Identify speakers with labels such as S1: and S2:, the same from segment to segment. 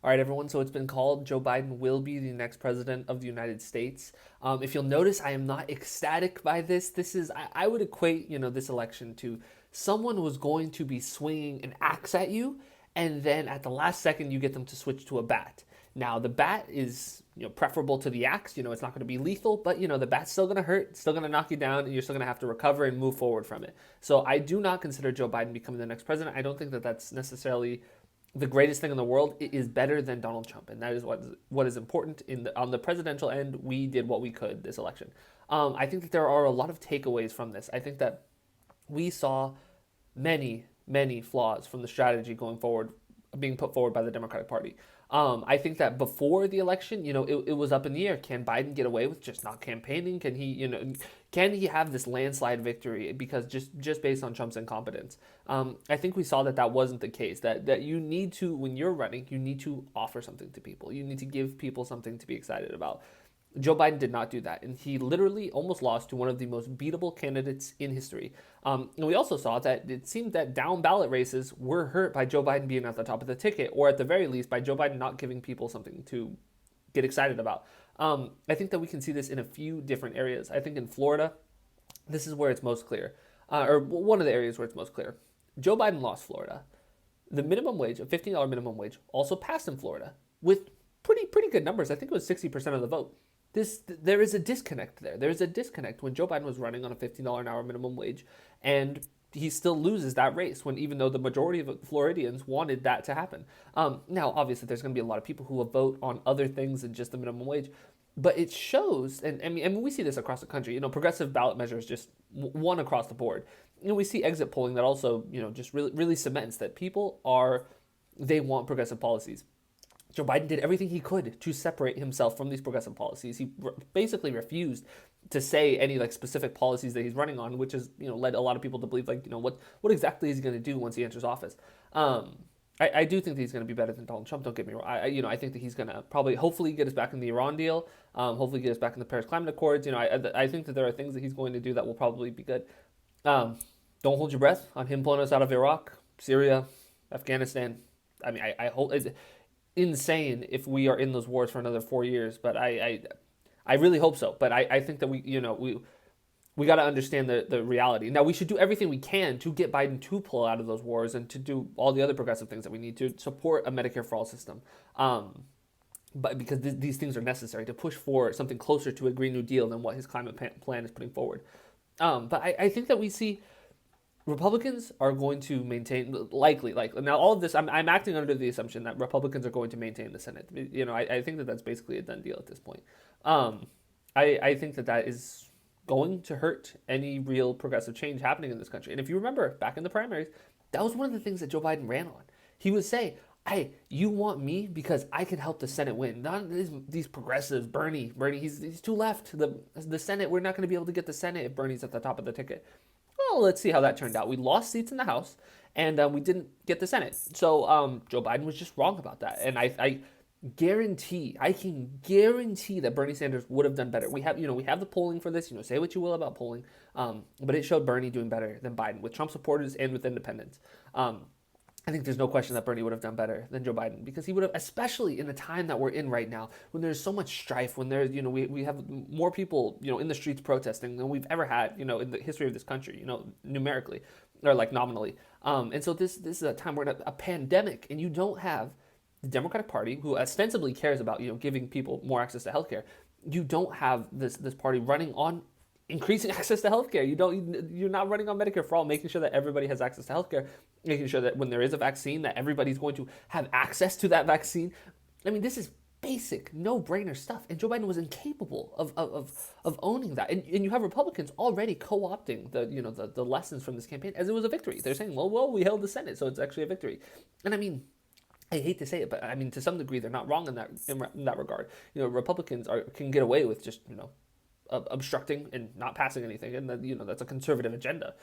S1: All right, everyone. So it's been called Joe Biden will be the next president of the United States. If you'll notice, I am not ecstatic by this. I would equate, this election to someone was going to be swinging an axe at you, and then at the last second, you get them to switch to a bat. Now, the bat is, preferable to the axe. It's not going to be lethal, but, the bat's still going to hurt, it's still going to knock you down, and you're still going to have to recover and move forward from it. So I do not consider Joe Biden becoming the next president. I don't think that that's necessarily the greatest thing in the world. It is better than Donald Trump, and that is what is important. On the presidential end, we did what we could this election. I think that there are a lot of takeaways from this. I think that we saw many flaws from the strategy going forward, being put forward by the Democratic Party. I think that before the election, it was up in the air. Can Biden get away with just not campaigning? Can he have this landslide victory because just based on Trump's incompetence? I think we saw that wasn't the case. That you need to, when you're running, you need to offer something to people. You need to give people something to be excited about. Joe Biden did not do that, and he literally almost lost to one of the most beatable candidates in history. And we also saw that it seemed that down ballot races were hurt by Joe Biden being at the top of the ticket, or at the very least, by Joe Biden not giving people something to get excited about. I think that we can see this in a few different areas. I think in Florida, this is where it's most clear, or one of the areas where it's most clear. Joe Biden lost Florida. The minimum wage, a $15 minimum wage, also passed in Florida with pretty good numbers. I think it was 60% of the vote. There is a disconnect there. There's a disconnect when Joe Biden was running on a $15 an hour minimum wage, and he still loses that race when even though the majority of Floridians wanted that to happen. Now, obviously, there's going to be a lot of people who will vote on other things than just the minimum wage, but it shows, and we see this across the country. Progressive ballot measures just one across the board. We see exit polling that also, just really cements that they want progressive policies. Joe Biden did everything he could to separate himself from these progressive policies. He basically refused to say any specific policies that he's running on, which has led a lot of people to believe what exactly is he going to do once he enters office. I do think that he's going to be better than Donald Trump. Don't get me wrong. I think that he's going to probably hopefully get us back in the Iran deal. Hopefully get us back in the Paris Climate Accords. I think that there are things that he's going to do that will probably be good. Don't hold your breath on him pulling us out of Iraq, Syria, Afghanistan. I hope. Insane if we are in those wars for another 4 years, but I really hope so. But I think that we got to understand the reality. Now, we should do everything we can to get Biden to pull out of those wars and to do all the other progressive things that we need to support a Medicare for all system. But because these things are necessary to push for something closer to a Green New Deal than what his climate plan is putting forward. But I think that we see Republicans are going to maintain, likely, now all of this, I'm acting under the assumption that Republicans are going to maintain the Senate. I think that that's basically a done deal at this point. I think that is going to hurt any real progressive change happening in this country. And if you remember back in the primaries, that was one of the things that Joe Biden ran on. He would say, hey, you want me because I can help the Senate win. Not these progressives, Bernie, he's too left. The Senate, we're not going to be able to get the Senate if Bernie's at the top of the ticket. Well, let's see how that turned out. We lost seats in the House, and we didn't get the Senate. So Joe Biden was just wrong about that. And I can guarantee that Bernie Sanders would have done better. We have the polling for this. Say what you will about polling, but it showed Bernie doing better than Biden with Trump supporters and with independents. I think there's no question that Bernie would have done better than Joe Biden because he would have, especially in the time that we're in right now, when there's so much strife, when there's, we have more people, in the streets protesting than we've ever had, in the history of this country, numerically or nominally. And so this is a time we're in a pandemic, and you don't have the Democratic Party, who ostensibly cares about, giving people more access to healthcare. You don't have this party running on increasing access to healthcare. You're not running on Medicare for all, making sure that everybody has access to healthcare, making sure that when there is a vaccine, that everybody's going to have access to that vaccine. This is basic, no-brainer stuff. And Joe Biden was incapable of owning that. And you have Republicans already co-opting the lessons from this campaign as it was a victory. They're saying, well, we held the Senate, so it's actually a victory. And I hate to say it, but to some degree, they're not wrong in that regard. Republicans can get away with just obstructing and not passing anything, and that's a conservative agenda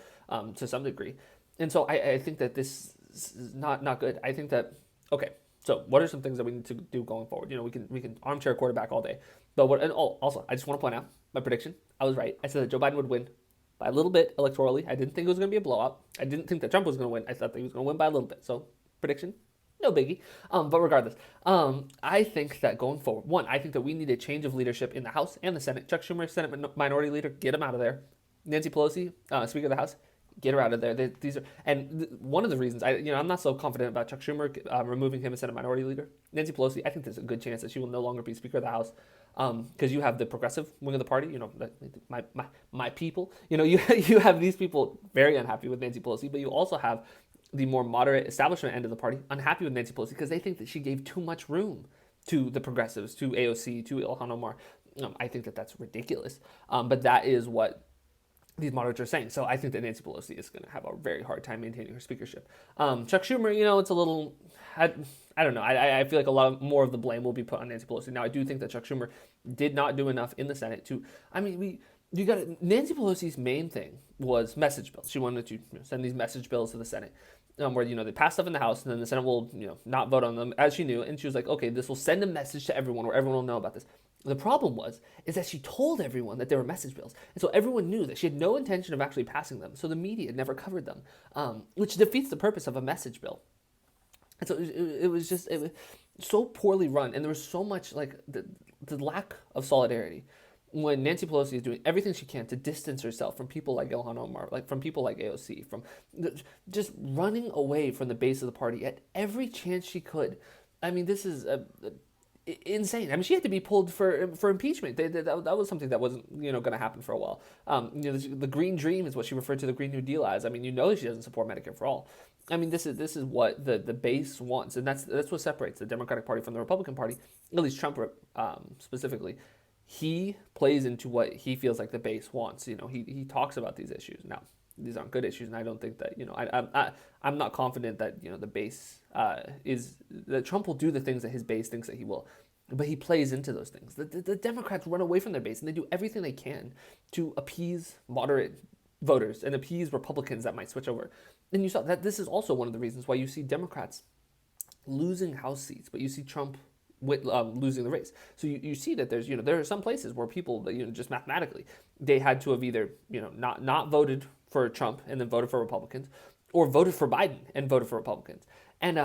S1: to some degree. And so I think that this is not good. I think that okay. So what are some things that we need to do going forward? We can armchair quarterback all day, but also I just want to point out my prediction. I was right. I said that Joe Biden would win by a little bit electorally. I didn't think it was going to be a blowout. I didn't think that Trump was going to win. I thought that he was going to win by a little bit. So prediction: No biggie. But regardless, I think that going forward, one, I think that we need a change of leadership in the House and the Senate. Chuck Schumer, Senate Minority Leader, get him out of there. Nancy Pelosi, Speaker of the House, get her out of there. These are, and one of the reasons I'm not so confident about Chuck Schumer removing him as Senate Minority Leader. Nancy Pelosi, I think there's a good chance that she will no longer be Speaker of the House, because you have the progressive wing of the party, my people. You have these people very unhappy with Nancy Pelosi, but you also have the more moderate establishment end of the party unhappy with Nancy Pelosi because they think that she gave too much room to the progressives, to AOC, to Ilhan Omar. I think that that's ridiculous, but that is what these moderates are saying. So I think that Nancy Pelosi is going to have a very hard time maintaining her speakership. Chuck Schumer, it's a little, I don't know. I feel like a lot more of the blame will be put on Nancy Pelosi. Now, I do think that Chuck Schumer did not do enough in the Senate to, Nancy Pelosi's main thing was message bills. She wanted to send these message bills to the Senate. Where they pass stuff in the House and then the Senate will not vote on them as she knew, and she was like, okay, this will send a message to everyone where everyone will know about this. The problem is that she told everyone that there were message bills, and so everyone knew that she had no intention of actually passing them. So the media never covered them, which defeats the purpose of a message bill. And so it was so poorly run, and there was so much like the lack of solidarity when Nancy Pelosi is doing everything she can to distance herself from people like Ilhan Omar, from people like AOC, from just running away from the base of the party at every chance she could. This is insane. She had to be pulled for impeachment. That was something that wasn't going to happen for a while. The Green Dream is what she referred to the Green New Deal as. She doesn't support Medicare for all. This is what the base wants, and that's what separates the Democratic Party from the Republican Party, at least Trump specifically. He plays into what he feels like the base wants. He talks about these issues. Now, these aren't good issues, and I don't think that I'm not confident that the base is that Trump will do the things that his base thinks that he will, but he plays into those things. The Democrats run away from their base, and they do everything they can to appease moderate voters and appease Republicans that might switch over. And you saw that this is also one of the reasons why you see Democrats losing House seats, but you see Trump losing the race. So you see that there are some places where people just mathematically they had to have either not voted for Trump and then voted for Republicans, or voted for Biden and voted for Republicans. And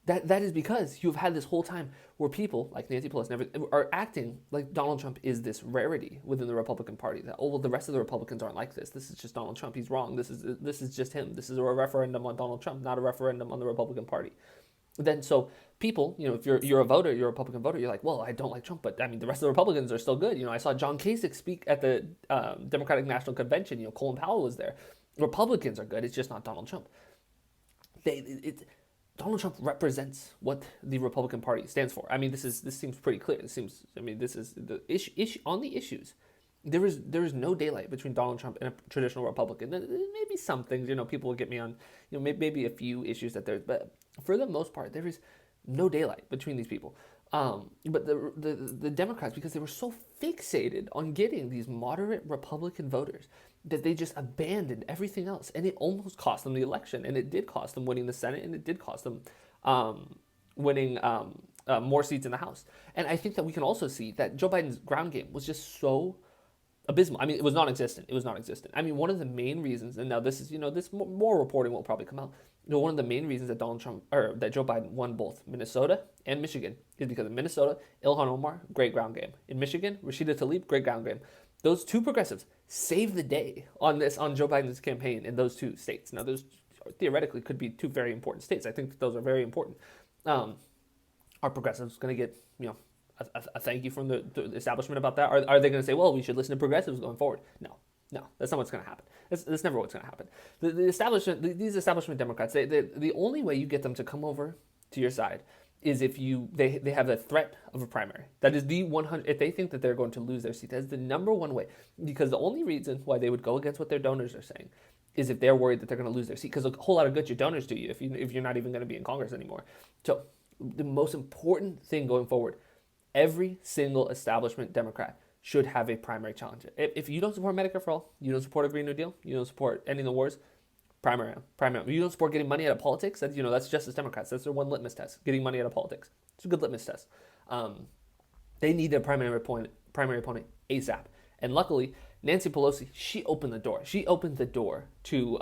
S1: that is because you've had this whole time where people like Nancy Pelosi are acting like Donald Trump is this rarity within the Republican Party. That the rest of the Republicans aren't like this. This is just Donald Trump. He's wrong. This is just him. This is a referendum on Donald Trump, not a referendum on the Republican Party. Then so people, if you're a voter, you're a Republican voter, you're like, well, I don't like Trump, but the rest of the Republicans are still good. I saw John Kasich speak at the Democratic National Convention. Colin Powell was there. Republicans are good. It's just not Donald Trump. Donald Trump represents what the Republican Party stands for. This seems pretty clear. This is the issue on the issues. There is no daylight between Donald Trump and a traditional Republican. Maybe some things, people will get me on, maybe a few issues that there's, but for the most part, there is no daylight between these people. But the Democrats, because they were so fixated on getting these moderate Republican voters, that they just abandoned everything else, and it almost cost them the election, and it did cost them winning the Senate, and it did cost them winning more seats in the House. And I think that we can also see that Joe Biden's ground game was just so abysmal. It was non-existent. One of the main reasons, and now this is, this more reporting will probably come out. One of the main reasons that that Joe Biden won both Minnesota and Michigan is because in Minnesota, Ilhan Omar, great ground game. In Michigan, Rashida Tlaib, great ground game. Those two progressives saved the day on Joe Biden's campaign in those two states. Now, those theoretically could be two very important states. I think that those are very important. Are progressives going to get, a thank you from the establishment about that? Are they going to say, well, we should listen to progressives going forward? No, that's not what's going to happen. That's never what's going to happen. These establishment Democrats, the only way you get them to come over to your side is if they have a threat of a primary. That is the 100. If they think that they're going to lose their seat, that's the number one way. Because the only reason why they would go against what their donors are saying is if they're worried that they're going to lose their seat. Because a whole lot of good your donors do you if you're not even going to be in Congress anymore. So the most important thing going forward, every single establishment Democrat should have a primary challenge. If you don't support Medicare for all, you don't support a Green New Deal, you don't support ending the wars, primary. You don't support getting money out of politics. That's just as Democrats. That's their one litmus test. Getting money out of politics. It's a good litmus test. They need a primary opponent ASAP. And luckily, Nancy Pelosi, she opened the door. She opened the door to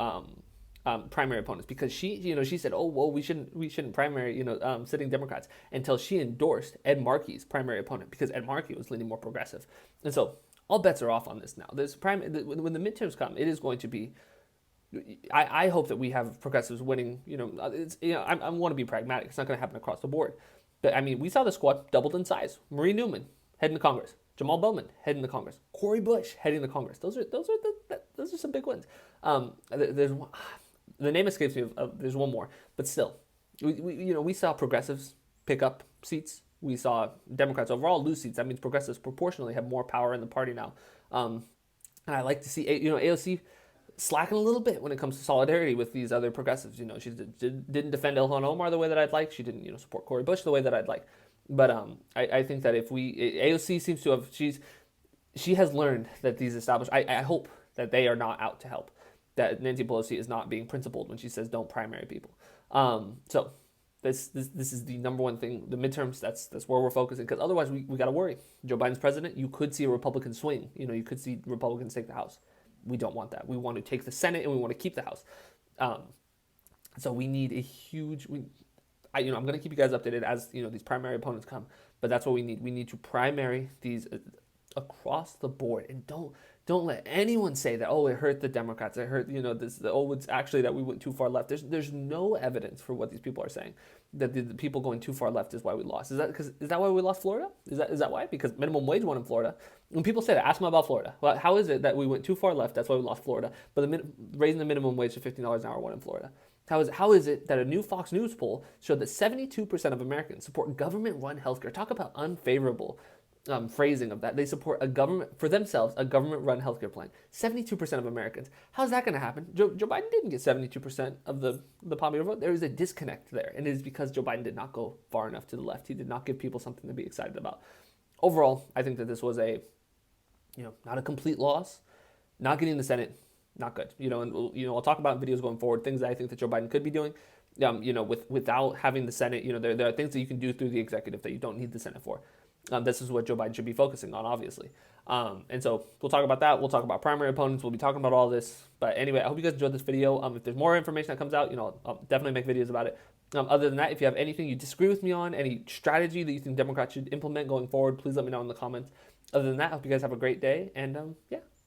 S1: primary opponents, because she said, oh well, we shouldn't primary sitting Democrats, until she endorsed Ed Markey's primary opponent, because Ed Markey was leaning more progressive. And so all bets are off on this now. When the midterms come, it is going to be. I hope that we have progressives winning. I want to be pragmatic. It's not going to happen across the board, but I mean, we saw the squad doubled in size. Marie Newman heading to Congress, Jamal Bowman heading to Congress, Cori Bush heading to Congress. Those are some big wins. There's the name escapes me. There's one more, but still, we saw progressives pick up seats. We saw Democrats overall lose seats. That means progressives proportionally have more power in the party now. And I like to see AOC slacking a little bit when it comes to solidarity with these other progressives. She didn't defend Ilhan Omar the way that I'd like. She didn't, support Cori Bush the way that I'd like. But I think that if AOC seems to have, she has learned that these established. I hope that they are not out to help. That Nancy Pelosi is not being principled when she says don't primary people. So this is the number one thing. The midterms, that's where we're focusing, because otherwise we got to worry. Joe Biden's president. You could see a Republican swing. You could see Republicans take the House. We don't want that. We want to take the Senate and we want to keep the House. So we need a huge. I'm going to keep you guys updated as these primary opponents come. But that's what we need. We need to primary these across the board, and don't let anyone say that, oh, it hurt the Democrats. It hurt it's actually that we went too far left. There's no evidence for what these people are saying, that the people going too far left is why we lost. Is that why we lost Florida? Is that why? Because minimum wage won in Florida. When people say that, ask them about Florida. Well, how is it that we went too far left? That's why we lost Florida. But raising the minimum wage to $15 an hour won in Florida. How is it that a new Fox News poll showed that 72% of Americans support government-run healthcare? Talk about unfavorable phrasing of that. They support a government run healthcare plan. 72% of Americans. How's that going to happen? Joe Biden didn't get 72% of the popular vote. There is a disconnect there, and it is because Joe Biden did not go far enough to the left. He did not give people something to be excited about. Overall, I think that this was not a complete loss. Not getting the Senate, not good. I'll talk about in videos going forward things that I think that Joe Biden could be doing. Without having the Senate, there are things that you can do through the executive that you don't need the Senate for. This is what Joe Biden should be focusing on, obviously. And so we'll talk about that. We'll talk about primary opponents. We'll be talking about all this. But anyway, I hope you guys enjoyed this video. If there's more information that comes out, I'll definitely make videos about it. Other than that, if you have anything you disagree with me on, any strategy that you think Democrats should implement going forward, please let me know in the comments. Other than that, I hope you guys have a great day. And yeah.